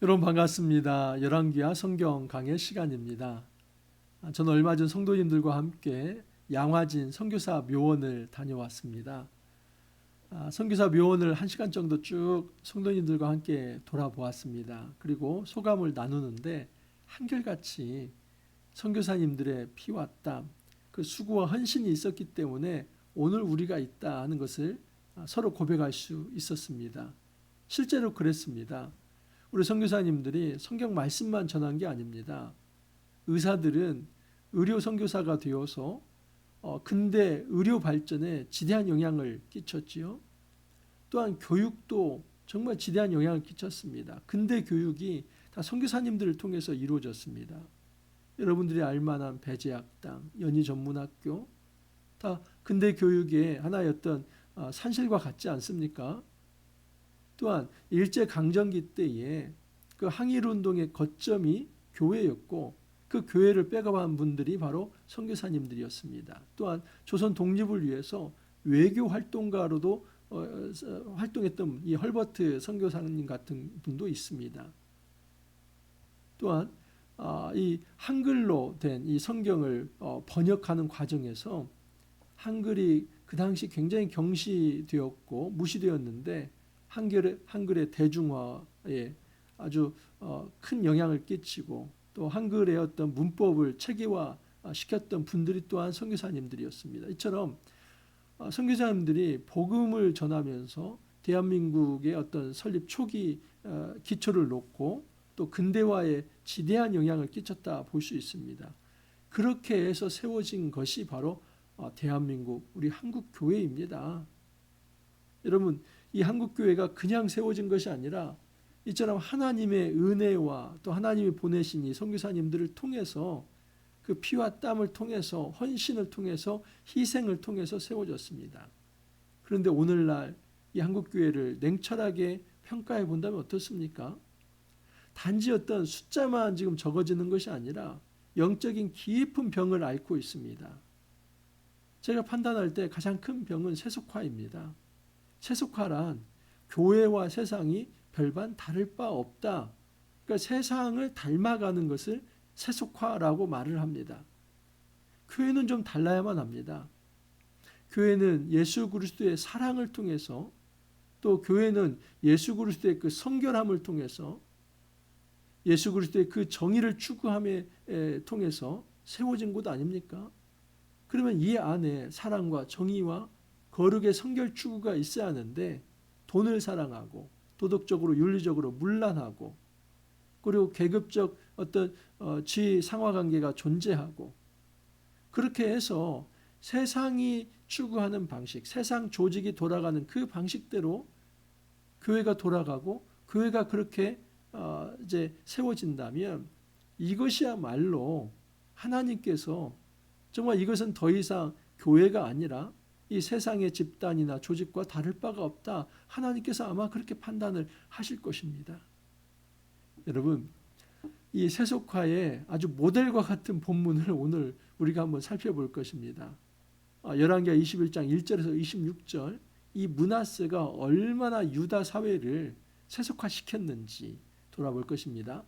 여러분 반갑습니다. 열왕기하 성경 강의 시간입니다. 저는 얼마 전 성도님들과 함께 양화진 선교사 묘원을 다녀왔습니다. 선교사 묘원을 1시간 정도 쭉 성도님들과 함께 돌아보았습니다. 그리고 소감을 나누는데 한결같이 선교사님들의 피와 땀, 그 수고와 헌신이 있었기 때문에 오늘 우리가 있다 하는 것을 서로 고백할 수 있었습니다. 실제로 그랬습니다. 우리 선교사님들이 성경 말씀만 전한 게 아닙니다. 의사들은 의료 선교사가 되어서 근대 의료 발전에 지대한 영향을 끼쳤지요. 또한 교육도 정말 지대한 영향을 끼쳤습니다. 근대 교육이 다 선교사님들을 통해서 이루어졌습니다. 여러분들이 알만한 배제학당, 연희전문학교 다 근대 교육의 하나의 어떤 산실과 같지 않습니까? 또한 일제강점기 때에 그 항일운동의 거점이 교회였고 그 교회를 백업한 분들이 바로 선교사님들이었습니다. 또한 조선 독립을 위해서 외교 활동가로도 활동했던 이 헐버트 선교사님 같은 분도 있습니다. 또한 이 한글로 된 이 성경을 번역하는 과정에서 한글이 그 당시 굉장히 경시되었고 무시되었는데 한글의 대중화에 아주 큰 영향을 끼치고 또 한글의 어떤 문법을 체계화 시켰던 분들이 또한 선교사님들이었습니다. 이처럼 선교사님들이 복음을 전하면서 대한민국의 어떤 설립 초기 기초를 놓고 또 근대화에 지대한 영향을 끼쳤다 볼 수 있습니다. 그렇게 해서 세워진 것이 바로 대한민국 우리 한국 교회입니다. 여러분, 이 한국 교회가 그냥 세워진 것이 아니라 이처럼 하나님의 은혜와 또 하나님이 보내신 이 선교사님들을 통해서 그 피와 땀을 통해서 헌신을 통해서 희생을 통해서 세워졌습니다. 그런데 오늘날 이 한국 교회를 냉철하게 평가해 본다면 어떻습니까? 단지 어떤 숫자만 지금 적어지는 것이 아니라 영적인 깊은 병을 앓고 있습니다. 제가 판단할 때 가장 큰 병은 세속화입니다. 세속화란 교회와 세상이 별반 다를 바 없다. 그러니까 세상을 닮아가는 것을 세속화라고 말을 합니다. 교회는 좀 달라야만 합니다. 교회는 예수 그리스도의 사랑을 통해서 또 교회는 예수 그리스도의 그 성결함을 통해서 예수 그리스도의 그 정의를 추구함에 통해서 세워진 곳 아닙니까? 그러면 이 안에 사랑과 정의와 거룩의 성결 추구가 있어야 하는데 돈을 사랑하고 도덕적으로 윤리적으로 문란하고 그리고 계급적 어떤 지위 상하관계가 존재하고 그렇게 해서 세상이 추구하는 방식, 세상 조직이 돌아가는 그 방식대로 교회가 돌아가고 교회가 그렇게 이제 세워진다면 이것이야말로 하나님께서 정말 이것은 더 이상 교회가 아니라 이 세상의 집단이나 조직과 다를 바가 없다. 하나님께서 아마 그렇게 판단을 하실 것입니다. 여러분, 이 세속화의 아주 모델과 같은 본문을 오늘 우리가 한번 살펴볼 것입니다. 열왕기하 21장 1절에서 26절 이 므낫세가 얼마나 유다 사회를 세속화시켰는지 돌아볼 것입니다.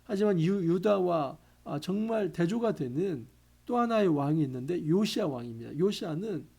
하지만 유다와 정말 대조가 되는 또 하나의 왕이 있는데 요시야 왕입니다. 요시야는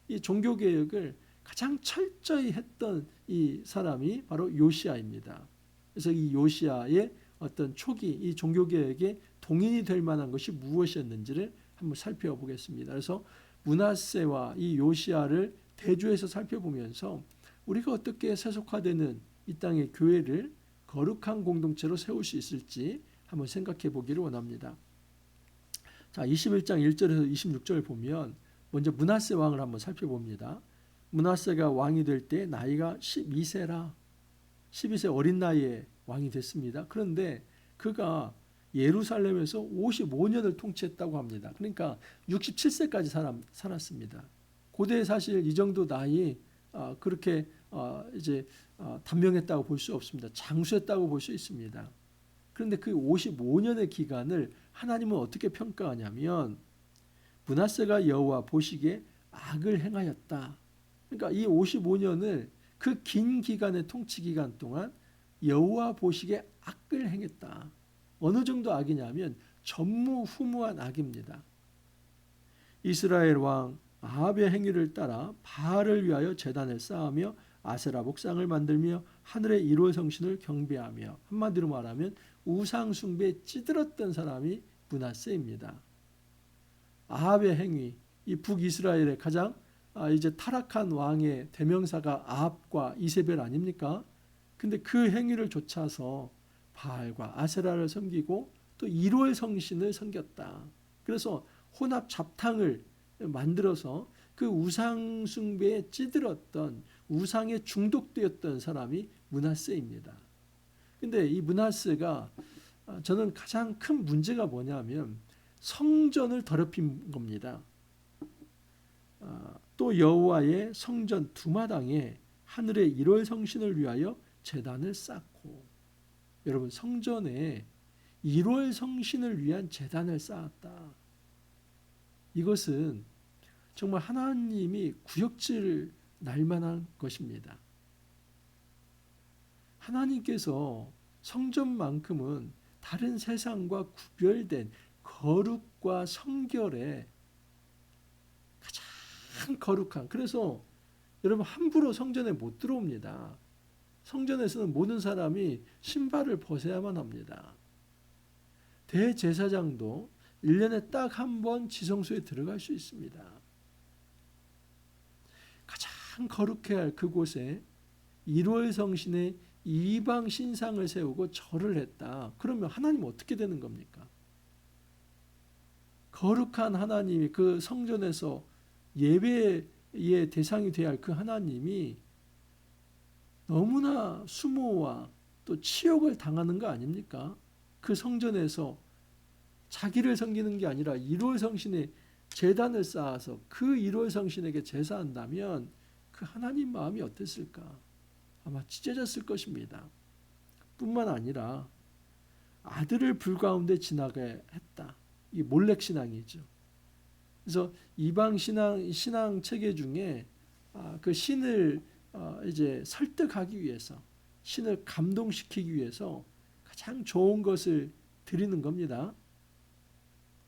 이 종교개혁을 가장 철저히 했던 이 사람이 바로 요시야입니다. 그래서 이 요시야의 어떤 초기 이 종교개혁에 동인이 될 만한 것이 무엇이었는지를 한번 살펴보겠습니다. 그래서 므낫세와 이 요시야를 대조해서 살펴보면서 우리가 어떻게 세속화되는 이 땅의 교회를 거룩한 공동체로 세울 수 있을지 한번 생각해 보기를 원합니다. 자, 21장 1절에서 26절을 보면 먼저 므낫세 왕을 한번 살펴봅니다. 므낫세가 왕이 될 때 나이가 12세라 12세 어린 나이에 왕이 됐습니다. 그런데 그가 예루살렘에서 55년을 통치했다고 합니다. 그러니까 67세까지 살았습니다. 고대에 사실 이 정도 나이 그렇게 이제 단명했다고 볼 수 없습니다. 장수했다고 볼 수 있습니다. 그런데 그 55년의 기간을 하나님은 어떻게 평가하냐면 므낫세가 여호와 보시기에 악을 행하였다. 그러니까 이 55년을 그 긴 기간의 통치 기간 동안 여호와 보시기에 악을 행했다. 어느 정도 악이냐면 전무후무한 악입니다. 이스라엘 왕 아합의 행위를 따라 바알을 위하여 제단을 쌓으며 아세라 목상을 만들며 하늘의 1월 성신을 경배하며, 한마디로 말하면 우상 숭배에 찌들었던 사람이 므낫세입니다. 아합의 행위, 이 북이스라엘의 가장 이제 타락한 왕의 대명사가 아합과 이세벨 아닙니까? 근데 그 행위를 좇아서 바알과 아세라를 섬기고 또 1월 성신을 섬겼다. 그래서 혼합 잡탕을 만들어서 그 우상 숭배에 찌들었던, 우상에 중독되었던 사람이 므낫세입니다. 근데 이 므낫세가 저는 가장 큰 문제가 뭐냐면 성전을 더럽힌 겁니다. 또 여호와의 성전 두마당에 하늘의 1월 성신을 위하여 제단을 쌓고, 여러분 성전에 1월 성신을 위한 제단을 쌓았다. 이것은 정말 하나님이 구역질 날 만한 것입니다. 하나님께서 성전만큼은 다른 세상과 구별된 거룩과 성결의 가장 거룩한, 그래서 여러분 함부로 성전에 못 들어옵니다. 성전에서는 모든 사람이 신발을 벗어야만 합니다. 대제사장도 1년에 딱 한 번 지성소에 들어갈 수 있습니다. 가장 거룩해야 할 그곳에 1월 성신의 이방 신상을 세우고 절을 했다. 그러면 하나님은 어떻게 되는 겁니까? 거룩한 하나님이 그 성전에서 예배의 대상이 되어야 할 그 하나님이 너무나 수모와 또 치욕을 당하는 거 아닙니까? 그 성전에서 자기를 섬기는 게 아니라 1월 성신의 제단을 쌓아서 그 1월 성신에게 제사한다면 그 하나님 마음이 어땠을까? 아마 찢어졌을 것입니다. 뿐만 아니라 아들을 불 가운데 지나게 했다. 이 몰렉 신앙이죠. 그래서 이방 신앙 체계 중에 그 신을 이제 설득하기 위해서, 신을 감동시키기 위해서 가장 좋은 것을 드리는 겁니다.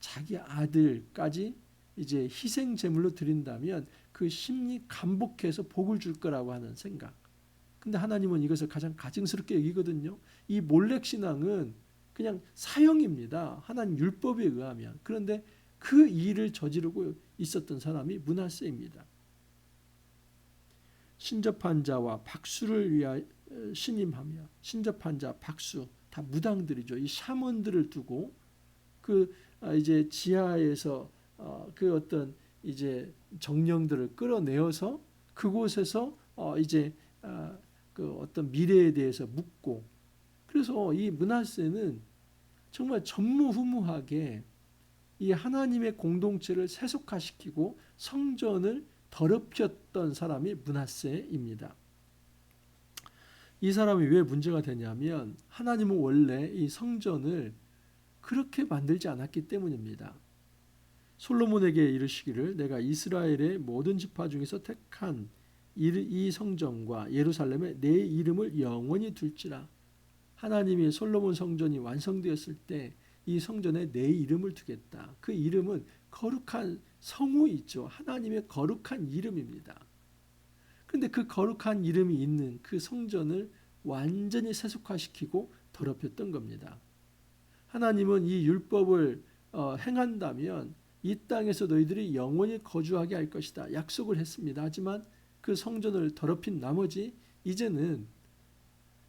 자기 아들까지 이제 희생 제물로 드린다면 그 심리 감복해서 복을 줄 거라고 하는 생각. 근데 하나님은 이것을 가장 가증스럽게 여기거든요. 이 몰렉 신앙은 그냥 사형입니다. 하나님 율법에 의하면. 그런데 그 일을 저지르고 있었던 사람이 므낫세입니다. 신접한 자와 박수를 위하여 신임하며, 신접한 자, 박수 다 무당들이죠. 이 샤먼들을 두고 그 이제 지하에서 그 어떤 이제 정령들을 끌어내어서 그곳에서 이제 그 어떤 미래에 대해서 묻고, 그래서 이 므낫세는 정말 전무후무하게 이 하나님의 공동체를 세속화시키고 성전을 더럽혔던 사람이 므낫세입니다. 이 사람이 왜 문제가 되냐면 하나님은 원래 이 성전을 그렇게 만들지 않았기 때문입니다. 솔로몬에게 이르시기를 내가 이스라엘의 모든 지파 중에서 택한 이 성전과 예루살렘에 내 이름을 영원히 둘지라. 하나님이 솔로몬 성전이 완성되었을 때 이 성전에 내 이름을 두겠다. 그 이름은 거룩한 성우 있죠. 하나님의 거룩한 이름입니다. 그런데 그 거룩한 이름이 있는 그 성전을 완전히 세속화시키고 더럽혔던 겁니다. 하나님은 이 율법을 행한다면 이 땅에서 너희들이 영원히 거주하게 할 것이다. 약속을 했습니다. 하지만 그 성전을 더럽힌 나머지 이제는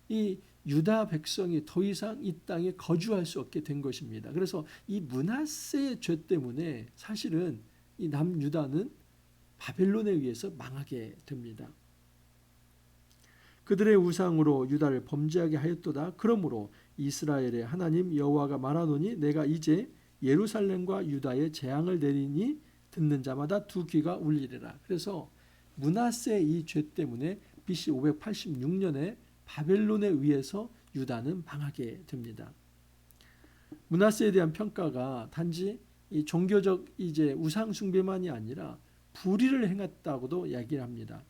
이 유다 백성이 더 이상 이 땅에 거주할 수 없게 된 것입니다. 그래서 이 므낫세의 죄 때문에 사실은 이 남유다는 바벨론에 의해서 망하게 됩니다. 그들의 우상으로 유다를 범죄하게 하였도다. 그러므로 이스라엘의 하나님 여호와가 말하노니 내가 이제 예루살렘과 유다에 재앙을 내리니 듣는 자마다 두 귀가 울리리라. 그래서 므낫세의 이 죄 때문에 BC 586년에 바벨론에 의해서 유다는 망하게 됩니다. 므낫세에 대한 평가가 단지 이 종교적 이제 우상 숭배만이 아니라 불의를 행했다고도 이야기를 합니다.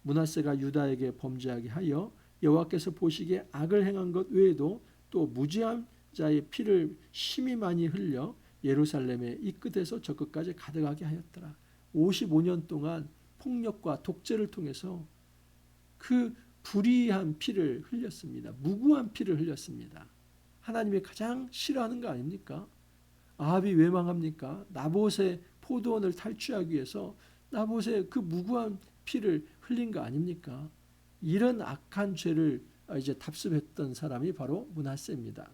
므낫세가 유다에게 범죄하게 하여 여호와께서 보시기에 악을 행한 것 외에도 또 무죄한 자의 피를 심히 많이 흘려 예루살렘의 이 끝에서 저 끝까지 가득하게 하였더라. 55년 동안 폭력과 독재를 통해서 그 불의한 피를 흘렸습니다. 무고한 피를 흘렸습니다. 하나님이 가장 싫어하는 거 아닙니까? 아합이 왜 망합니까? 나봇의 포도원을 탈취하기 위해서 나봇의 그 무고한 피를 흘린 거 아닙니까? 이런 악한 죄를 이제 답습했던 사람이 바로 므낫세입니다.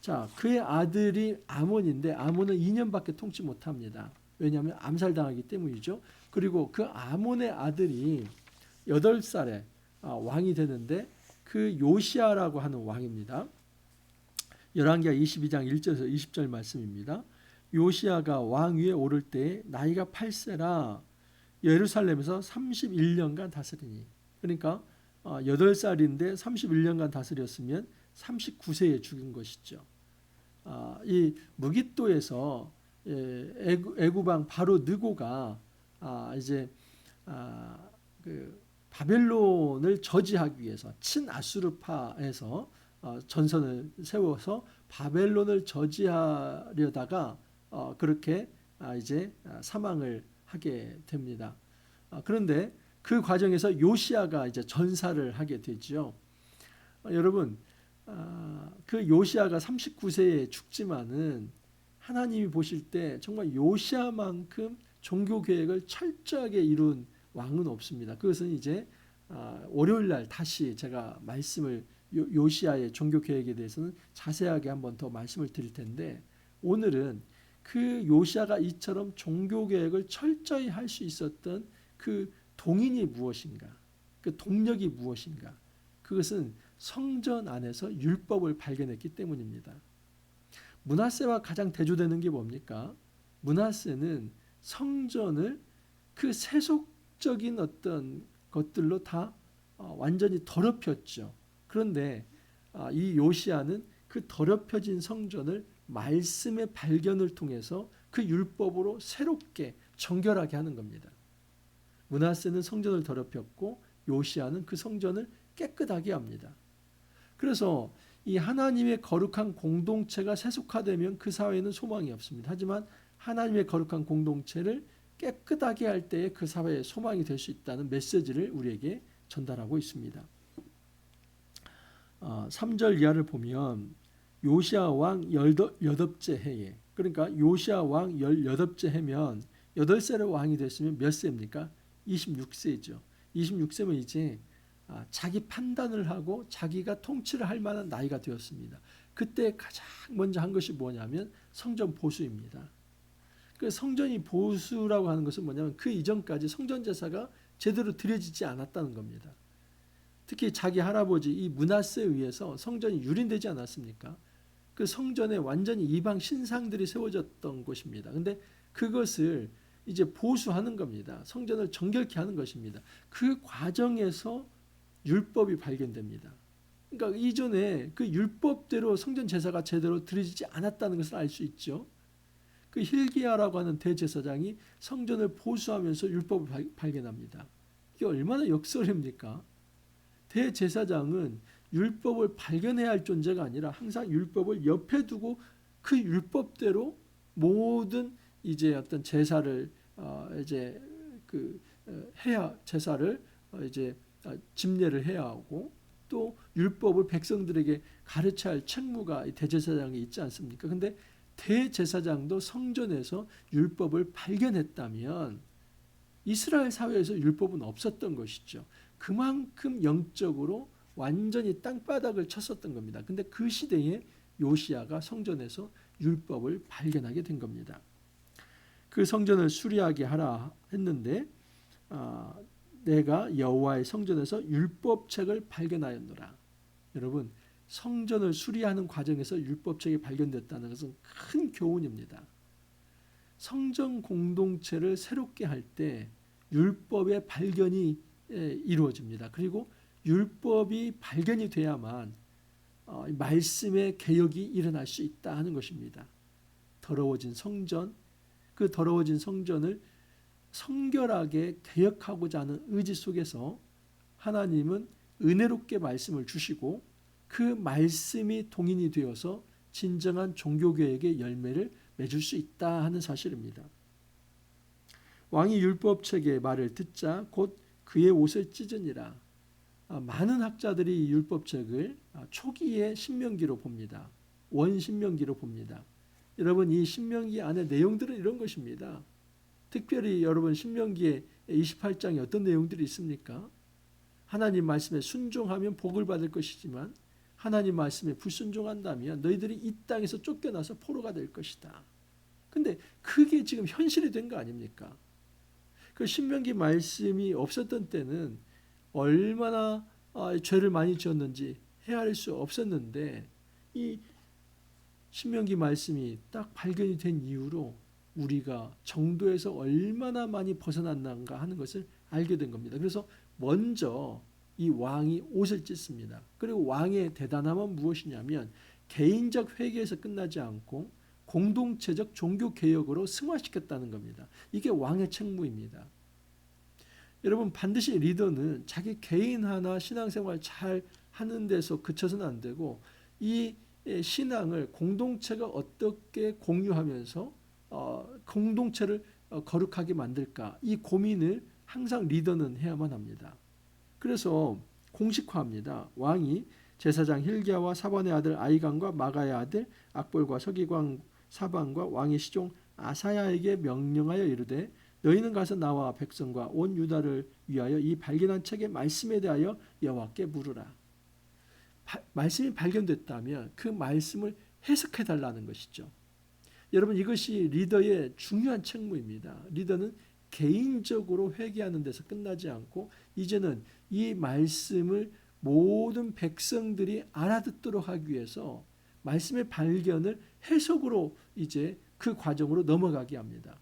자, 그의 아들이 아몬인데 아몬은 2년밖에 통치 못합니다. 왜냐하면 암살당하기 때문이죠. 그리고 그 아몬의 아들이 8살에 왕이 되는데 그 요시아라고 하는 왕입니다. 열왕기하 22장 1절에서 20절 말씀입니다. 요시아가 왕 위에 오를 때 나이가 8세라 예루살렘에서 31년간 다스리니. 그러니까 8살인데 31년간 다스렸으면 39세에 죽은 것이죠. 이 무깃도에서 애굽왕 바로 느고가 이제 그 바벨론을 저지하기 위해서 친아수르파에서 전선을 세워서 바벨론을 저지하려다가 그렇게 이제 사망을 하게 됩니다. 그런데 그 과정에서 요시아가 이제 전사를 하게 되죠. 여러분, 그 요시아가 39세에 죽지만은 하나님이 보실 때 정말 요시아만큼 종교 계획을 철저하게 이룬 왕은 없습니다. 그것은 이제 월요일 날 다시 제가 말씀을 요시아의 종교 계획에 대해서는 자세하게 한번 더 말씀을 드릴 텐데, 오늘은 그 요시아가 이처럼 종교 계획을 철저히 할 수 있었던 그 동인이 무엇인가, 그 동력이 무엇인가, 그것은 성전 안에서 율법을 발견했기 때문입니다. 므낫세와 가장 대조되는 게 뭡니까? 므낫세는 성전을 그 세속적인 어떤 것들로 다 완전히 더럽혔죠. 그런데 이 요시아는 그 더럽혀진 성전을 말씀의 발견을 통해서 그 율법으로 새롭게 정결하게 하는 겁니다. 므낫세는 성전을 더럽혔고 요시아는 그 성전을 깨끗하게 합니다. 그래서 이 하나님의 거룩한 공동체가 세속화되면 그 사회에는 소망이 없습니다. 하지만 하나님의 거룩한 공동체를 깨끗하게 할 때에 그 사회에 소망이 될 수 있다는 메시지를 우리에게 전달하고 있습니다. 3절 이하를 보면 요시아 왕 18째 해에, 그러니까 요시아 왕 18째 해면 8세로 왕이 됐으면 몇 세입니까? 26세죠. 26세면 이제 자기 판단을 하고 자기가 통치를 할 만한 나이가 되었습니다. 그때 가장 먼저 한 것이 뭐냐면 성전 보수입니다. 그 성전이 보수라고 하는 것은 뭐냐면 그 이전까지 성전 제사가 제대로 드려지지 않았다는 겁니다. 특히 자기 할아버지 이 므낫세에 의해서 성전이 유린되지 않았습니까? 그 성전에 완전히 이방 신상들이 세워졌던 곳입니다. 근데 그것을 이제 보수하는 겁니다. 성전을 정결케 하는 것입니다. 그 과정에서 율법이 발견됩니다. 그러니까 이전에 그 율법대로 성전 제사가 제대로 드려지지 않았다는 것을 알 수 있죠. 그 hil기야라고 하는 대제사장이 성전을 보수하면서 율법을 발견합니다. 이게 얼마나 역설입니까? 대제사장은 율법을 발견해야 할 존재가 아니라 항상 율법을 옆에 두고 그 율법대로 모든 이제 어떤 제사를 이제 해야 제사를 이제 집례를 해야 하고 또 율법을 백성들에게 가르쳐야 할 책무가 대제사장에 있지 않습니까? 근데 대제사장도 성전에서 율법을 발견했다면 이스라엘 사회에서 율법은 없었던 것이죠. 그만큼 영적으로 완전히 땅바닥을 쳤었던 겁니다. 근데 그 시대에 요시아가 성전에서 율법을 발견하게 된 겁니다. 그 성전을 수리하게 하라 했는데 내가 여호와의 성전에서 율법책을 발견하였노라. 여러분, 성전을 수리하는 과정에서 율법책이 발견됐다는 것은 큰 교훈입니다. 성전 공동체를 새롭게 할 때 율법의 발견이 이루어집니다. 그리고 율법이 발견이 돼야만 말씀의 개혁이 일어날 수 있다 하는 것입니다. 더러워진 성전, 그 더러워진 성전을 성결하게 개혁하고자 하는 의지 속에서 하나님은 은혜롭게 말씀을 주시고 그 말씀이 동인이 되어서 진정한 종교개혁의 열매를 맺을 수 있다 하는 사실입니다. 왕이 율법책의 말을 듣자 곧 그의 옷을 찢으니라. 많은 학자들이 이 율법책을 초기의 신명기로 봅니다. 원신명기로 봅니다. 여러분, 이 신명기 안에 내용들은 이런 것입니다. 특별히 여러분, 신명기의 28장에 어떤 내용들이 있습니까? 하나님 말씀에 순종하면 복을 받을 것이지만 하나님 말씀에 불순종한다면 너희들이 이 땅에서 쫓겨나서 포로가 될 것이다. 근데 그게 지금 현실이 된 거 아닙니까? 그 신명기 말씀이 없었던 때는 얼마나 죄를 많이 지었는지 헤아릴 수 없었는데, 이 신명기 말씀이 딱 발견이 된 이후로 우리가 정도에서 얼마나 많이 벗어났는가 하는 것을 알게 된 겁니다. 그래서 먼저 이 왕이 옷을 찢습니다. 그리고 왕의 대단함은 무엇이냐면 개인적 회개에서 끝나지 않고 공동체적 종교 개혁으로 승화시켰다는 겁니다. 이게 왕의 책무입니다. 여러분, 반드시 리더는 자기 개인 하나 신앙생활 잘 하는 데서 그쳐서는 안 되고 이 신앙을 공동체가 어떻게 공유하면서 공동체를 거룩하게 만들까, 이 고민을 항상 리더는 해야만 합니다. 그래서 공식화합니다. 왕이 제사장 hilkiya와 사반의 아들 아이간과 마가의 아들 악볼과 서기관 사반과 왕의 시종 아사야에게 명령하여 이르되 너희는 가서 나와 백성과 온 유다를 위하여 이 발견한 책의 말씀에 대하여 여호와께 물으라. 말씀이 발견됐다면 그 말씀을 해석해 달라는 것이죠. 여러분, 이것이 리더의 중요한 책무입니다. 리더는 개인적으로 회개하는 데서 끝나지 않고 이제는 이 말씀을 모든 백성들이 알아듣도록 하기 위해서 말씀의 발견을 해석으로 이제 그 과정으로 넘어가게 합니다.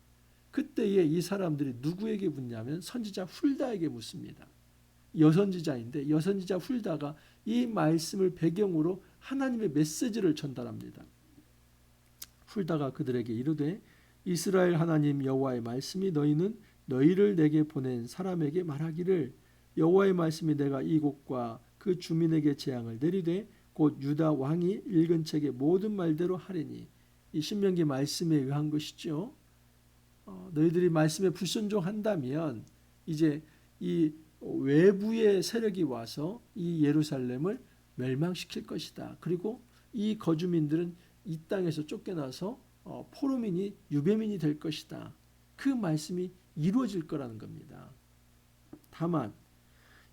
그때에 이 사람들이 누구에게 묻냐면 선지자 훌다에게 묻습니다. 여선지자인데 여선지자 훌다가 이 말씀을 배경으로 하나님의 메시지를 전달합니다. 훌다가 그들에게 이르되 이스라엘 하나님 여호와의 말씀이 너희는 너희를 내게 보낸 사람에게 말하기를 여호와의 말씀이 내가 이곳과 그 주민에게 재앙을 내리되 곧 유다 왕이 읽은 책의 모든 말대로 하리니. 이 신명기 말씀에 의한 것이죠. 너희들이 말씀에 불순종한다면 이제 이 외부의 세력이 와서 이 예루살렘을 멸망시킬 것이다. 그리고 이 거주민들은 이 땅에서 쫓겨나서 포로민이 유배민이 될 것이다. 그 말씀이 이루어질 거라는 겁니다. 다만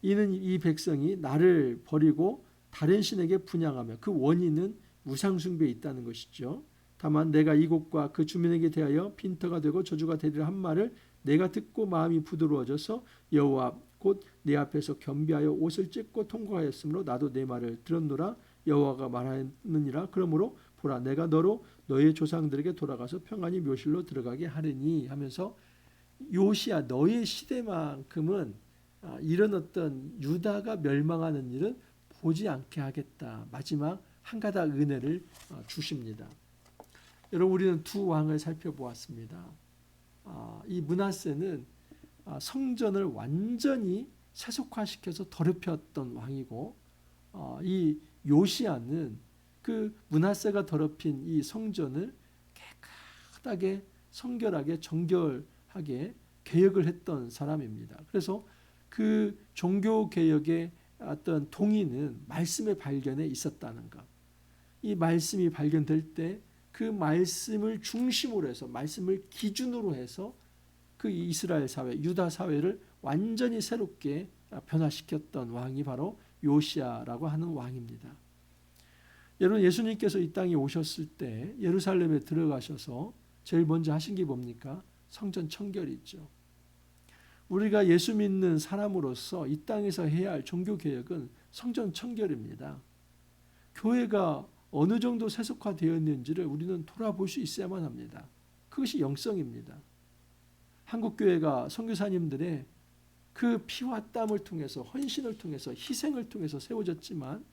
이는 이 백성이 나를 버리고 다른 신에게 분향하며 그 원인은 우상숭배에 있다는 것이죠. 다만 내가 이곳과 그 주민에게 대하여 빈터가 되고 저주가 되리라 한 말을 내가 듣고 마음이 부드러워져서 여호와 곧 내 앞에서 겸비하여 옷을 찢고 통곡하였으므로 나도 내 말을 들었노라. 여호와가 말하느니라. 그러므로 보라, 내가 너로 너의 조상들에게 돌아가서 평안히 묘실로 들어가게 하리니 하면서 요시야 너의 시대만큼은 이런 어떤 유다가 멸망하는 일은 보지 않게 하겠다. 마지막 한 가닥 은혜를 주십니다. 여러분, 우리는 두 왕을 살펴보았습니다. 이 므낫세는 성전을 완전히 세속화시켜서 더럽혔던 왕이고, 이 요시야는 그 므낫세가 더럽힌 이 성전을 깨끗하게 성결하게 정결하게 개혁을 했던 사람입니다. 그래서 그 종교 개혁의 어떤 동의는 말씀의 발견에 있었다는 것. 이 말씀이 발견될 때 그 말씀을 중심으로 해서 말씀을 기준으로 해서 그 이스라엘 사회, 유다 사회를 완전히 새롭게 변화시켰던 왕이 바로 요시야라고 하는 왕입니다. 여러분, 예수님께서 이 땅에 오셨을 때 예루살렘에 들어가셔서 제일 먼저 하신 게 뭡니까? 성전 청결이죠. 우리가 예수 믿는 사람으로서 이 땅에서 해야 할 종교개혁은 성전 청결입니다. 교회가 어느 정도 세속화되었는지를 우리는 돌아볼 수 있어야만 합니다. 그것이 영성입니다. 한국교회가 선교사님들의 그 피와 땀을 통해서 헌신을 통해서 희생을 통해서 세워졌지만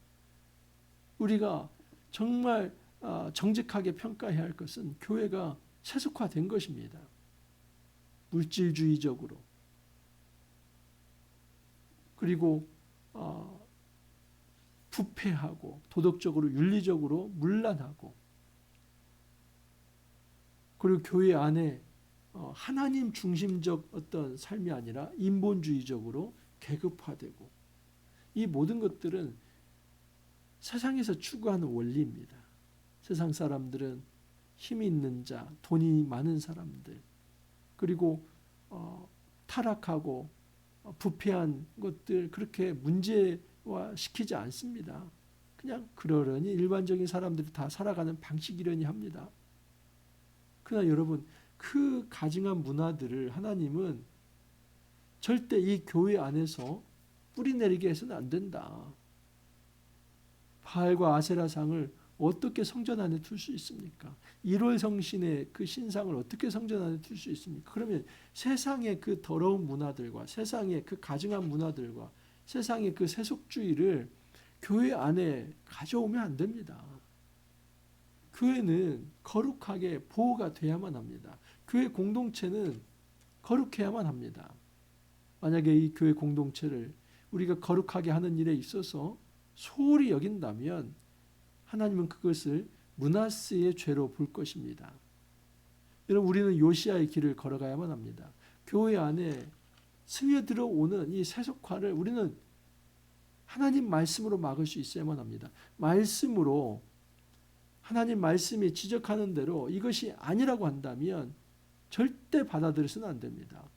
우리가 정말 정직하게 평가해야 할 것은 교회가 세속화된 것입니다. 물질주의적으로. 그리고 부패하고 도덕적으로 윤리적으로 문란하고, 그리고 교회 안에 하나님 중심적 어떤 삶이 아니라 인본주의적으로 계급화되고, 이 모든 것들은 세상에서 추구하는 원리입니다. 세상 사람들은 힘이 있는 자, 돈이 많은 사람들, 그리고 타락하고 부패한 것들 그렇게 문제화시키지 않습니다. 그냥 그러려니 일반적인 사람들이 다 살아가는 방식이려니 합니다. 그러나 여러분, 그 가증한 문화들을 하나님은 절대 이 교회 안에서 뿌리내리게 해서는 안 된다. 바알과 아세라상을 어떻게 성전 안에 둘 수 있습니까? 1월 성신의 그 신상을 어떻게 성전 안에 둘 수 있습니까? 그러면 세상의 그 더러운 문화들과 세상의 그 가증한 문화들과 세상의 그 세속주의를 교회 안에 가져오면 안 됩니다. 교회는 거룩하게 보호가 돼야만 합니다. 교회 공동체는 거룩해야만 합니다. 만약에 이 교회 공동체를 우리가 거룩하게 하는 일에 있어서 소홀히 여긴다면 하나님은 그것을 므낫세의 죄로 볼 것입니다. 여러분, 우리는 요시야의 길을 걸어가야만 합니다. 교회 안에 스며들어오는 이 세속화를 우리는 하나님 말씀으로 막을 수 있어야만 합니다. 말씀으로, 하나님 말씀이 지적하는 대로 이것이 아니라고 한다면 절대 받아들여서는 안 됩니다.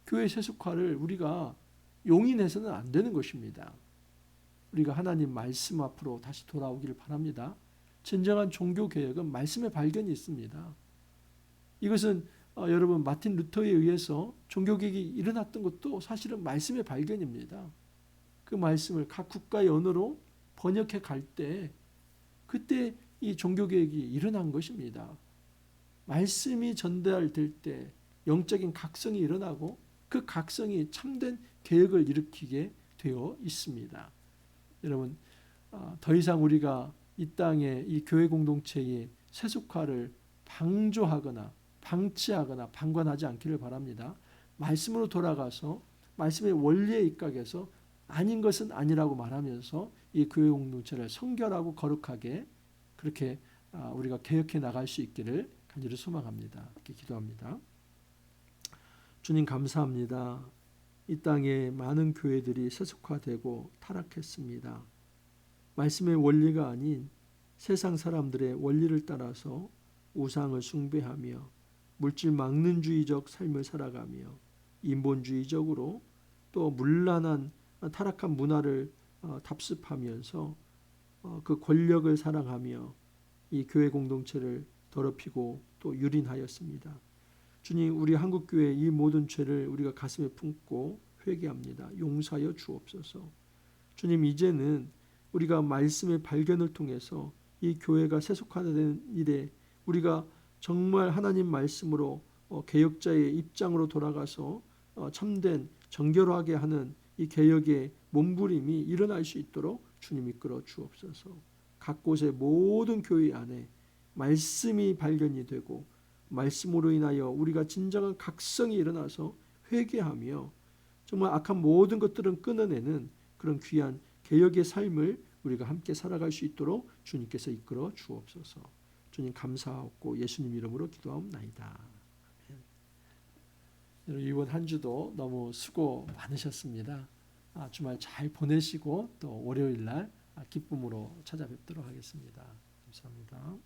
교회 세속화를 우리가 용인해서는 안 되는 것입니다. 우리가 하나님 말씀 앞으로 다시 돌아오기를 바랍니다. 진정한 종교개혁은 말씀의 발견이 있습니다. 이것은 여러분, 마틴 루터에 의해서 종교개혁이 일어났던 것도 사실은 말씀의 발견입니다. 그 말씀을 각 국가의 언어로 번역해 갈 때 그때 이 종교개혁이 일어난 것입니다. 말씀이 전달될 때 영적인 각성이 일어나고 그 각성이 참된 개혁을 일으키게 되어 있습니다. 여러분, 더 이상 우리가 이 땅에 이 교회 공동체의 세속화를 방조하거나 방치하거나 방관하지 않기를 바랍니다. 말씀으로 돌아가서 말씀의 원리에 입각해서 아닌 것은 아니라고 말하면서 이 교회 공동체를 성결하고 거룩하게 그렇게 우리가 개혁해 나갈 수 있기를 간절히 소망합니다. 이렇게 기도합니다. 주님, 감사합니다. 이 땅에 많은 교회들이 세속화되고 타락했습니다. 말씀의 원리가 아닌 세상 사람들의 원리를 따라서 우상을 숭배하며 물질 막론주의적 삶을 살아가며 인본주의적으로 또 문란한 타락한 문화를 답습하면서 그 권력을 사랑하며 이 교회 공동체를 더럽히고 또 유린하였습니다. 주님, 우리 한국교회 이 모든 죄를 우리가 가슴에 품고 회개합니다. 용서하여 주옵소서. 주님, 이제는 우리가 말씀의 발견을 통해서 이 교회가 세속화되는 일에 우리가 정말 하나님 말씀으로 개혁자의 입장으로 돌아가서 참된 정결하게 하는 이 개혁의 몸부림이 일어날 수 있도록 주님 이끌어 주옵소서. 각 곳의 모든 교회 안에 말씀이 발견이 되고 말씀으로 인하여 우리가 진정한 각성이 일어나서 회개하며 정말 악한 모든 것들은 끊어내는 그런 귀한 개혁의 삶을 우리가 함께 살아갈 수 있도록 주님께서 이끌어 주옵소서. 주님, 감사하고 예수님 이름으로 기도하옵나이다. 아멘. 이번 한 주도 너무 수고 많으셨습니다. 주말 잘 보내시고 또 월요일 날 기쁨으로 찾아뵙도록 하겠습니다. 감사합니다.